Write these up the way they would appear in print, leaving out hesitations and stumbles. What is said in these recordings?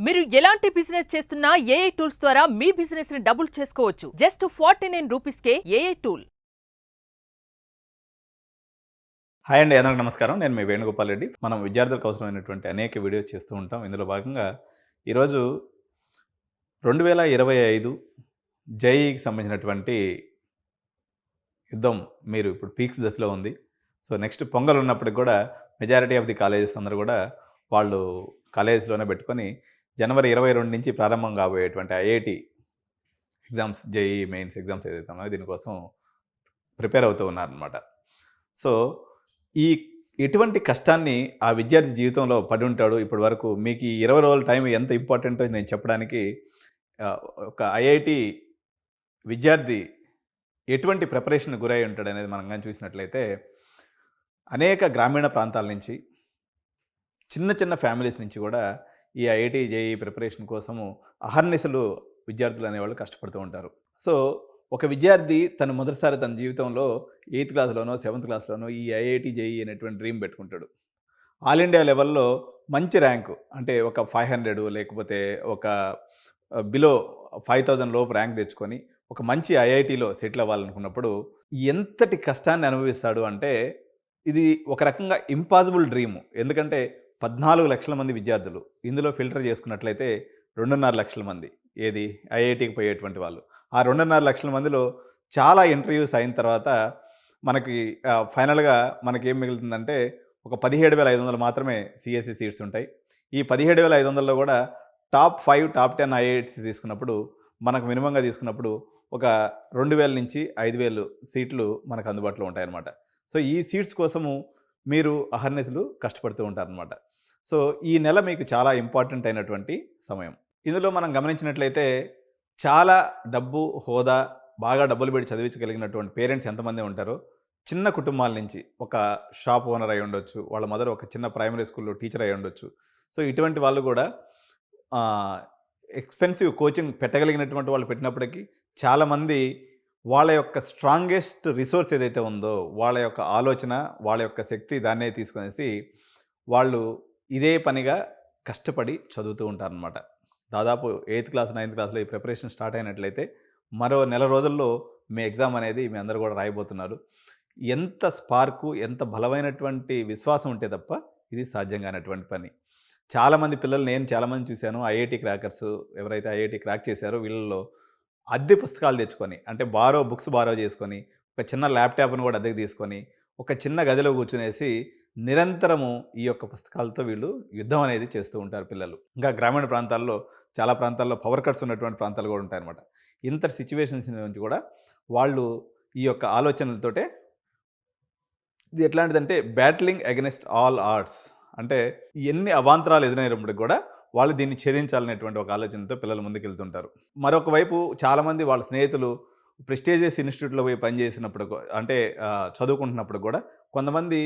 మీరు ఎలాంటి బిజినెస్ చేస్తున్నా ఏఐ టూల్స్ ద్వారా మీ బిజినెస్ ని డబుల్ చేసుకోవచ్చు. జస్ట్ 49 రూపీస్కే ఏఐ టూల్. హాయ్ అండి, అందరికీ నమస్కారం. నేను మీ వేణుగోపాల్ రెడ్డి. మనం విద్యార్థులకు అవసరమైనటువంటి అనేక వీడియోస్ చేస్తూ ఉంటాం. ఇందులో భాగంగా ఈరోజు 2025 జేఈఈకి సంబంధించినటువంటి యుద్ధం మీరు ఇప్పుడు పీక్స్ దశలో ఉంది. సో నెక్స్ట్ పొంగల్ ఉన్నప్పటికి కూడా మెజారిటీ ఆఫ్ ది కాలేజెస్ అందరూ కూడా వాళ్ళు కాలేజెస్లోనే పెట్టుకొని జనవరి 22 నుంచి ప్రారంభం కాబోయేటువంటి IIT exams, JEE mains exams ఏదైతే ఉన్నాయో దీనికోసం ప్రిపేర్ అవుతూ ఉన్నారనమాట. సో ఈ ఎటువంటి కష్టాన్ని ఆ విద్యార్థి జీవితంలో పడి ఉంటాడు ఇప్పటి వరకు, మీకు ఈ 20 రోజుల టైం ఎంత ఇంపార్టెంటో నేను చెప్పడానికి ఒక ఐఐటి విద్యార్థి ఎటువంటి ప్రిపరేషన్ గురై ఉంటాడు అనేది మనం కానీ చూసినట్లయితే, అనేక గ్రామీణ ప్రాంతాల నుంచి, చిన్న చిన్న ఫ్యామిలీస్ నుంచి కూడా ఈ ఐఐటి జేఈ ప్రిపరేషన్ కోసము అహర్నిశలు విద్యార్థులు అనేవాళ్ళు కష్టపడుతూ ఉంటారు. సో ఒక విద్యార్థి తను మొదటిసారి తన జీవితంలో 8th క్లాస్లోనో 7th క్లాస్లోనో ఈ ఐఐటి జేఈ అనేటువంటి డ్రీమ్ పెట్టుకుంటాడు. ఆల్ ఇండియా లెవెల్లో మంచి ర్యాంకు, అంటే ఒక 500 లేకపోతే ఒక బిలో 5000 లోపు ర్యాంక్ తెచ్చుకొని ఒక మంచి ఐఐటిలో సెటిల్ అవ్వాలనుకున్నప్పుడు ఎంతటి కష్టాన్ని అనుభవిస్తాడు అంటే, ఇది ఒక రకంగా ఇంపాసిబుల్ డ్రీము. ఎందుకంటే 14 లక్షల మంది విద్యార్థులు, ఇందులో ఫిల్టర్ చేసుకున్నట్లయితే 2.5 లక్షల మంది ఏది ఐఐటికి పోయేటువంటి వాళ్ళు. ఆ 2.5 లక్షల మందిలో చాలా ఇంటర్వ్యూస్ అయిన తర్వాత మనకి ఫైనల్గా మనకేం మిగులుతుందంటే ఒక 17,500 మాత్రమే సిఎస్సి సీట్స్ ఉంటాయి. ఈ 17,500లో కూడా టాప్ 5 టాప్ 10 ఐఐటీస్ తీసుకున్నప్పుడు, మనకు మినిమంగా తీసుకున్నప్పుడు ఒక 2,000 నుంచి 5,000 సీట్లు మనకు అందుబాటులో ఉంటాయన్నమాట. సో ఈ సీట్స్ కోసము మీరు అహర్నిశలు కష్టపడుతూ ఉంటారనమాట. సో ఈ నెల మీకు చాలా ఇంపార్టెంట్ అయినటువంటి సమయం. ఇందులో మనం గమనించినట్లయితే చాలా డబ్బు, హోదా, బాగా డబ్బులు పెట్టి చదివించగలిగినటువంటి పేరెంట్స్ ఎంతమంది ఉంటారో, చిన్న కుటుంబాల నుంచి ఒక షాప్ ఓనర్ అయి ఉండొచ్చు, వాళ్ళ మదర్ ఒక చిన్న ప్రైమరీ స్కూల్లో టీచర్ అయి ఉండొచ్చు. సో ఇటువంటి వాళ్ళు కూడా ఎక్స్పెన్సివ్ కోచింగ్ పెట్టగలిగినటువంటి వాళ్ళు పెట్టినప్పటికీ చాలామంది వాళ్ళ యొక్క స్ట్రాంగెస్ట్ రిసోర్స్ ఏదైతే ఉందో, వాళ్ళ యొక్క ఆలోచన, వాళ్ళ యొక్క శక్తి దాన్నే తీసుకొనేసి వాళ్ళు ఇదే పనిగా కష్టపడి చదువుతూ ఉంటారనమాట. దాదాపు 8th క్లాస్ 9th క్లాస్లో ఈ ప్రిపరేషన్ స్టార్ట్ అయినట్లయితే మరో నెల రోజుల్లో మీ ఎగ్జామ్ అనేది మీ అందరూ కూడా రాయబోతున్నారు. ఎంత స్పార్కు, ఎంత బలమైనటువంటి విశ్వాసం ఉంటే తప్ప ఇది సాధ్యం కానటువంటి పని. చాలామంది పిల్లలు, నేను చాలామంది చూశాను, ఐఐటి క్రాకర్స్ ఎవరైతే ఐఐటి క్రాక్ చేశారో వీళ్ళలో అద్దె పుస్తకాలు తెచ్చుకొని, అంటే బుక్స్ బారో చేసుకొని, ఒక చిన్న ల్యాప్టాప్ను కూడా అద్దెకు తీసుకొని, ఒక చిన్న గదిలో కూర్చునేసి నిరంతరము ఈ యొక్క పుస్తకాలతో వీళ్ళు యుద్ధం అనేది చేస్తూ ఉంటారు పిల్లలు. ఇంకా గ్రామీణ ప్రాంతాల్లో, చాలా ప్రాంతాల్లో పవర్ కట్స్ ఉన్నటువంటి ప్రాంతాలు కూడా ఉంటాయన్నమాట. ఇంతటి సిచ్యువేషన్స్ నుంచి కూడా వాళ్ళు ఈ యొక్క ఆలోచనలతోటే, ఇది ఎట్లాంటిదంటే బ్యాటిలింగ్ అగెనిస్ట్ ఆల్ ఆర్ట్స్, అంటే ఎన్ని అవాంతరాలు ఎదురైనప్పటికి కూడా వాళ్ళు దీన్ని ఛేదించాలనేటువంటి ఒక ఆలోచనతో పిల్లలు ముందుకెళ్తుంటారు. మరొక వైపు చాలామంది వాళ్ళ స్నేహితులు ప్రెస్టీజియస్ ఇన్స్టిట్యూట్లో పోయి పనిచేసినప్పుడు, అంటే చదువుకుంటున్నప్పుడు కూడా కొంతమంది,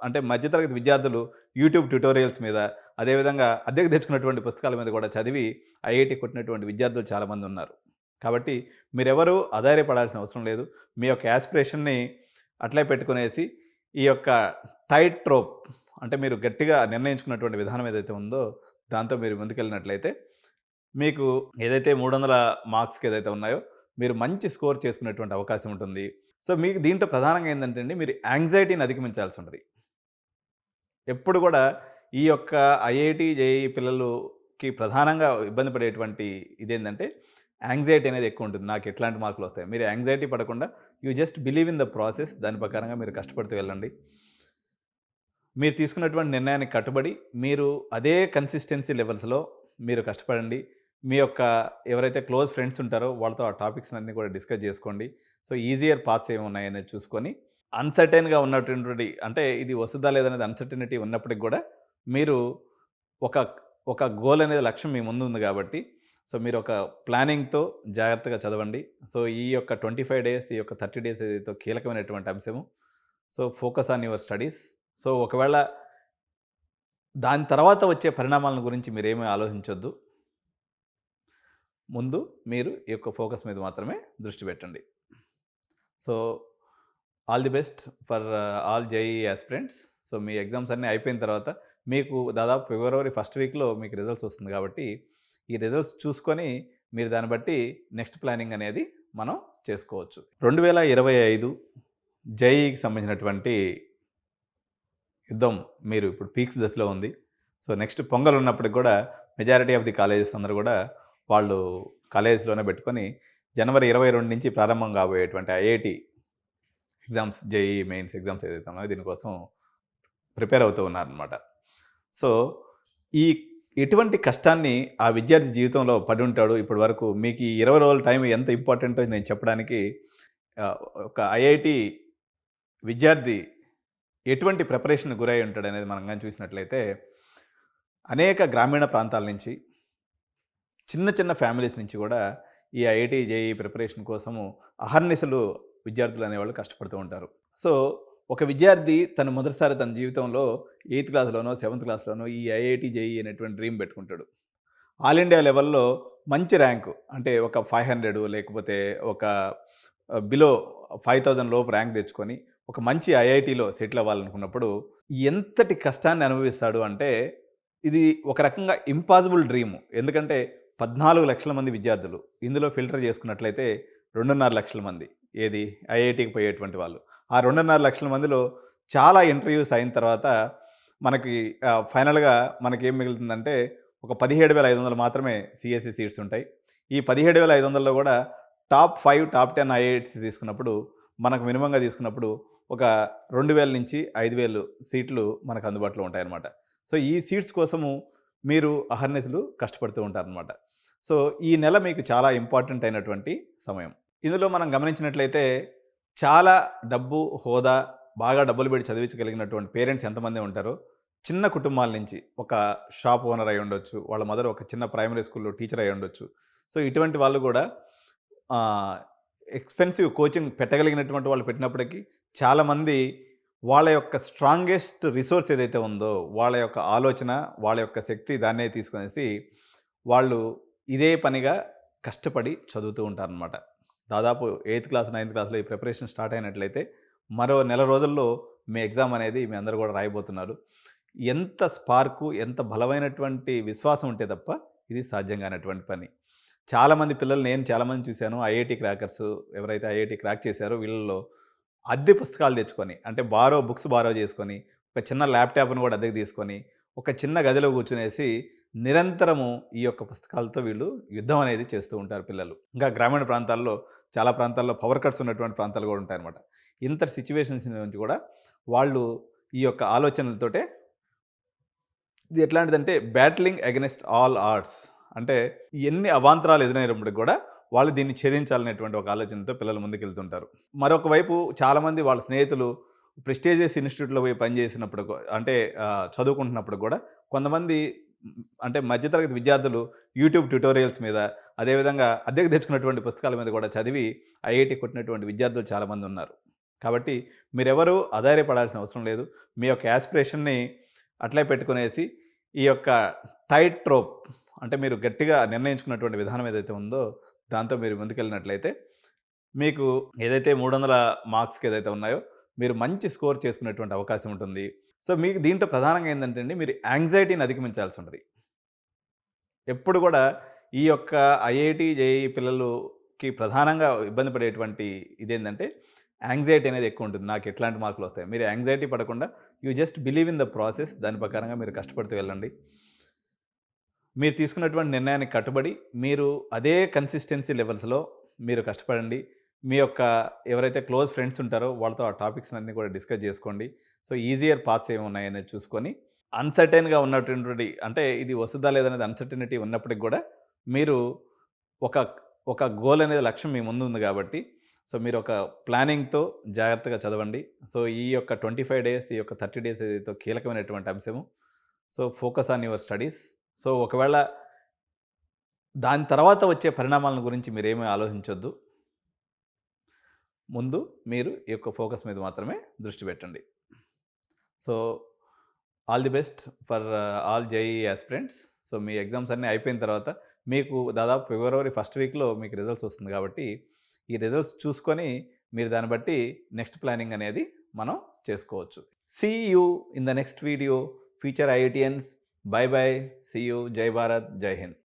అంటే మధ్యతరగతి విద్యార్థులు యూట్యూబ్ ట్యుటోరియల్స్ మీద, అదేవిధంగా అద్దెకు తెచ్చుకున్నటువంటి పుస్తకాల మీద కూడా చదివి ఐఐటి కొట్టినటువంటి విద్యార్థులు చాలామంది ఉన్నారు. కాబట్టి మీరెవరూ ఆధారపడాల్సిన అవసరం లేదు. మీ యొక్క యాస్పిరేషన్ని అట్లే పెట్టుకునేసి ఈ యొక్క టైట్ ట్రోప్, అంటే మీరు గట్టిగా నిర్ణయించుకున్నటువంటి విధానం ఏదైతే ఉందో దాంతో మీరు ముందుకెళ్ళినట్లయితే మీకు ఏదైతే 300 మార్క్స్కి ఏదైతే ఉన్నాయో మీరు మంచి స్కోర్ చేసుకునేటువంటి అవకాశం ఉంటుంది. సో మీకు దీంట్లో ప్రధానంగా ఏంటంటే అండి, మీరు యాంగ్జైటీని అధిగమించాల్సి ఉంటుంది. ఎప్పుడు కూడా ఈ యొక్క ఐఐటి జేఈఈ పిల్లలకి ప్రధానంగా ఇబ్బంది పడేటువంటి ఇదేంటంటే యాంగ్జైటీ అనేది ఎక్కువ ఉంటుంది. నాకు ఎట్లాంటి మార్కులు వస్తాయి, మీరు యాంగ్జైటీ పడకుండా you just believe in the process, దాని ప్రకారంగా మీరు కష్టపడుతూ వెళ్ళండి. మీరు తీసుకున్నటువంటి నిర్ణయానికి కట్టుబడి మీరు అదే కన్సిస్టెన్సీ లెవెల్స్లో మీరు కష్టపడండి. మీ యొక్క ఎవరైతే క్లోజ్ ఫ్రెండ్స్ ఉంటారో వాళ్ళతో ఆ టాపిక్స్ అన్నీ కూడా డిస్కస్ చేసుకోండి. సో ఈజియర్ పాత్స్ ఏమి ఉన్నాయనేది చూసుకొని, అన్సర్టైన్గా ఉన్నటువంటి, అంటే ఇది వస్తుందా లేదనేది అన్సర్టనిటీ ఉన్నప్పటికి కూడా మీరు ఒక ఒక గోల్ అనేది, లక్ష్యం మీ ముందు ఉంది కాబట్టి, సో మీరు ఒక ప్లానింగ్తో జాగ్రత్తగా చదవండి. సో ఈ యొక్క 25 డేస్, ఈ యొక్క 30 డేస్ ఏదైతే కీలకమైనటువంటి అంశము. So focus on your studies. So ఒకవేళ దాని తర్వాత వచ్చే పరిణామాలను గురించి మీరేమీ ఆలోచించొద్దు. ముందు మీరు ఈ యొక్క ఫోకస్ మీద మాత్రమే దృష్టి పెట్టండి. So all the best for all JEE aspirants. So me exams అన్నీ అయిపోయిన తర్వాత మీకు దాదాపు ఫిబ్రవరి ఫస్ట్ వీక్లో మీకు రిజల్ట్స్ వస్తుంది కాబట్టి ఈ రిజల్ట్స్ చూసుకొని మీరు దాన్ని బట్టి నెక్స్ట్ ప్లానింగ్ అనేది మనం చేసుకోవచ్చు. 2025 జేఈకి సంబంధించినటువంటి యుద్ధం మీరు ఇప్పుడు పీక్స్ దశలో ఉంది. సో నెక్స్ట్ పొంగల్ ఉన్నప్పటికి కూడా మెజారిటీ ఆఫ్ ది కాలేజెస్ అందరూ కూడా వాళ్ళు కాలేజెస్లోనే పెట్టుకొని జనవరి 22 నుంచి ప్రారంభం కాబోయేటువంటి IIT exams, JEE mains exams ఏదైతే ఉన్నాయో దీనికోసం ప్రిపేర్ అవుతూ ఉన్నారనమాట. సో ఈ ఎటువంటి కష్టాన్ని ఆ విద్యార్థి జీవితంలో పడి ఉంటాడు ఇప్పటి వరకు, మీకు ఈ 20 రోజుల టైం ఎంత ఇంపార్టెంటో నేను చెప్పడానికి ఒక ఐఐటి విద్యార్థి ఎటువంటి ప్రిపరేషన్ గురై ఉంటాడు అనేది మనం కానీ చూసినట్లయితే, అనేక గ్రామీణ ప్రాంతాల నుంచి, చిన్న చిన్న ఫ్యామిలీస్ నుంచి కూడా ఈ ఐఐటి జేఈ ప్రిపరేషన్ కోసము అహర్నిశలు విద్యార్థులు అనేవాళ్ళు కష్టపడుతూ ఉంటారు. సో ఒక విద్యార్థి తను మొదటిసారి తన జీవితంలో 8th క్లాస్లోనో 7th క్లాస్లోనో ఈ ఐఐటి జేఈ అనేటువంటి డ్రీమ్ పెట్టుకుంటాడు. ఆల్ ఇండియా లెవెల్లో మంచి ర్యాంకు, అంటే ఒక 500 లేకపోతే ఒక బిలో 5000 లోపు ర్యాంక్ తెచ్చుకొని ఒక మంచి ఐఐటిలో సెటిల్ అవ్వాలనుకున్నప్పుడు ఎంతటి కష్టాన్ని అనుభవిస్తాడు అంటే, ఇది ఒక రకంగా ఇంపాసిబుల్ డ్రీము. ఎందుకంటే 14 లక్షల మంది విద్యార్థులు, ఇందులో ఫిల్టర్ చేసుకున్నట్లయితే 2.5 లక్షల మంది ఏది ఐఐటికి పోయేటువంటి వాళ్ళు. ఆ 2.5 లక్షల మందిలో చాలా ఇంటర్వ్యూస్ అయిన తర్వాత మనకి ఫైనల్గా మనకేం మిగులుతుందంటే ఒక 17,500 మాత్రమే సిఎస్సి సీట్స్ ఉంటాయి. ఈ 17,500లో కూడా టాప్ 5 టాప్ 10 ఐఐటీస్ తీసుకున్నప్పుడు మనకు మినిమంగా తీసుకున్నప్పుడు ఒక 2,000 నుంచి 5,000 సీట్లు మనకు అందుబాటులో ఉంటాయన్నమాట. సో ఈ సీట్స్ కోసము మీరు అహర్నిశలు కష్టపడుతూ ఉంటారనమాట. సో ఈ నెల మీకు చాలా ఇంపార్టెంట్ అయినటువంటి సమయం. ఇందులో మనం గమనించినట్లయితే చాలా డబ్బు, హోదా, బాగా డబ్బులు పెట్టి చదివించగలిగినటువంటి పేరెంట్స్ ఎంతమంది ఉంటారో, చిన్న కుటుంబాల నుంచి ఒక షాప్ ఓనర్ అయి ఉండొచ్చు, వాళ్ళ మదర్ ఒక చిన్న ప్రైమరీ స్కూల్లో టీచర్ అయి ఉండొచ్చు. సో ఇటువంటి వాళ్ళు కూడా ఎక్స్పెన్సివ్ కోచింగ్ పెట్టగలిగినటువంటి వాళ్ళు పెట్టినప్పటికీ చాలామంది వాళ్ళ యొక్క స్ట్రాంగెస్ట్ రిసోర్స్ ఏదైతే ఉందో, వాళ్ళ యొక్క ఆలోచన, వాళ్ళ యొక్క శక్తి దాన్నే తీసుకొనేసి వాళ్ళు ఇదే పనిగా కష్టపడి చదువుతూ ఉంటారనమాట. దాదాపు 8th క్లాస్ 9th క్లాస్లో ఈ ప్రిపరేషన్ స్టార్ట్ అయినట్లయితే మరో నెల రోజుల్లో మీ ఎగ్జామ్ అనేది మీ అందరూ కూడా రాయబోతున్నారు. ఎంత స్పార్కు, ఎంత బలమైనటువంటి విశ్వాసం ఉంటే తప్ప ఇది సాధ్యం కానటువంటి పని. చాలామంది పిల్లలు, నేను చాలామంది చూశాను, ఐఐటి క్రాకర్స్ ఎవరైతే ఐఐటి క్రాక్ చేశారో వీళ్ళలో అద్దె పుస్తకాలు తెచ్చుకొని, అంటే బుక్స్ బారో చేసుకొని, ఒక చిన్న ల్యాప్టాప్ను కూడా అద్దెకు తీసుకొని, ఒక చిన్న గదిలో కూర్చునేసి నిరంతరము ఈ యొక్క పుస్తకాలతో వీళ్ళు యుద్ధం అనేది చేస్తూ ఉంటారు పిల్లలు. ఇంకా గ్రామీణ ప్రాంతాల్లో, చాలా ప్రాంతాల్లో పవర్ కట్స్ ఉన్నటువంటి ప్రాంతాలు కూడా ఉంటాయన్నమాట. ఇంతటి సిచ్యువేషన్స్ నుంచి కూడా వాళ్ళు ఈ యొక్క ఆలోచనలతోటే, ఇది ఎట్లాంటిదంటే బ్యాటిలింగ్ అగెనిస్ట్ ఆల్ ఆర్ట్స్, అంటే ఎన్ని అవాంతరాలు ఎదురైనప్పటికి కూడా వాళ్ళు దీన్ని ఛేదించాలనేటువంటి ఒక ఆలోచనతో పిల్లలు ముందుకెళ్తుంటారు. మరొక వైపు చాలామంది వాళ్ళ స్నేహితులు ప్రెస్టీజియస్ ఇన్స్టిట్యూట్లో పోయి పనిచేసినప్పుడు, అంటే చదువుకుంటున్నప్పుడు కూడా కొంతమంది, అంటే మధ్యతరగతి విద్యార్థులు యూట్యూబ్ ట్యుటోరియల్స్ మీద, అదేవిధంగా అద్దెకు తెచ్చుకున్నటువంటి పుస్తకాల మీద కూడా చదివి ఐఐటి కొట్టినటువంటి విద్యార్థులు చాలామంది ఉన్నారు. కాబట్టి మీరెవరూ ఆధారపడాల్సిన అవసరం లేదు. మీ యొక్క యాస్పిరేషన్ని అట్లే పెట్టుకునేసి ఈ యొక్క టైట్ ట్రోప్, అంటే మీరు గట్టిగా నిర్ణయించుకున్నటువంటి విధానం ఏదైతే ఉందో దాంతో మీరు ముందుకెళ్ళినట్లయితే మీకు ఏదైతే 300 మార్క్స్కి ఏదైతే ఉన్నాయో మీరు మంచి స్కోర్ చేసుకునేటువంటి అవకాశం ఉంటుంది. సో మీకు దీంట్లో ప్రధానంగా ఏంటంటే అండి, మీరు యాంగ్జైటీని అధిగమించాల్సి ఉంటుంది. ఎప్పుడు కూడా ఈ యొక్క ఐఐటి జేఈ పిల్లలకి ప్రధానంగా ఇబ్బంది పడేటువంటి ఇదేంటంటే యాంగ్జైటీ అనేది ఎక్కువ ఉంటుంది. నాకు ఎట్లాంటి మార్కులు వస్తాయి, మీరు యాంగ్జైటీ పడకుండా you just believe in the process, దాని ప్రకారంగా మీరు కష్టపడుతూ వెళ్ళండి. మీరు తీసుకున్నటువంటి నిర్ణయానికి కట్టుబడి మీరు అదే కన్సిస్టెన్సీ లెవెల్స్లో మీరు కష్టపడండి. మీ యొక్క ఎవరైతే క్లోజ్ ఫ్రెండ్స్ ఉంటారో వాళ్ళతో ఆ టాపిక్స్ అన్నీ కూడా డిస్కస్ చేసుకోండి. సో ఈజియర్ పాత్స్ ఏమి ఉన్నాయనేది చూసుకొని, అన్సర్టైన్గా ఉన్నటువంటి, అంటే ఇది వస్తుందా లేదనేది అన్సర్టనిటీ ఉన్నప్పటికి కూడా మీరు ఒక గోల్ అనేది, లక్ష్యం మీ ముందు ఉంది కాబట్టి, సో మీరు ఒక ప్లానింగ్తో జాగ్రత్తగా చదవండి. సో ఈ యొక్క 25 డేస్, ఈ యొక్క 30 డేస్ ఏదైతే కీలకమైనటువంటి అంశము. So focus on your studies. So ఒకవేళ దాని తర్వాత వచ్చే పరిణామాలను గురించి మీరేమీ ఆలోచించొద్దు. ముందు మీరు ఈ యొక్క ఫోకస్ మీద మాత్రమే దృష్టి పెట్టండి. So all the best for all JEE aspirants. So me exams అన్నీ అయిపోయిన తర్వాత మీకు దాదాపు ఫిబ్రవరి ఫస్ట్ వీక్లో మీకు రిజల్ట్స్ వస్తుంది కాబట్టి ఈ రిజల్ట్స్ చూసుకొని మీరు దాన్ని బట్టి నెక్స్ట్ ప్లానింగ్ అనేది మనం చేసుకోవచ్చు. See you in the next video. Future IITians. Bye bye. See you. జై భారత్. జై హింద్.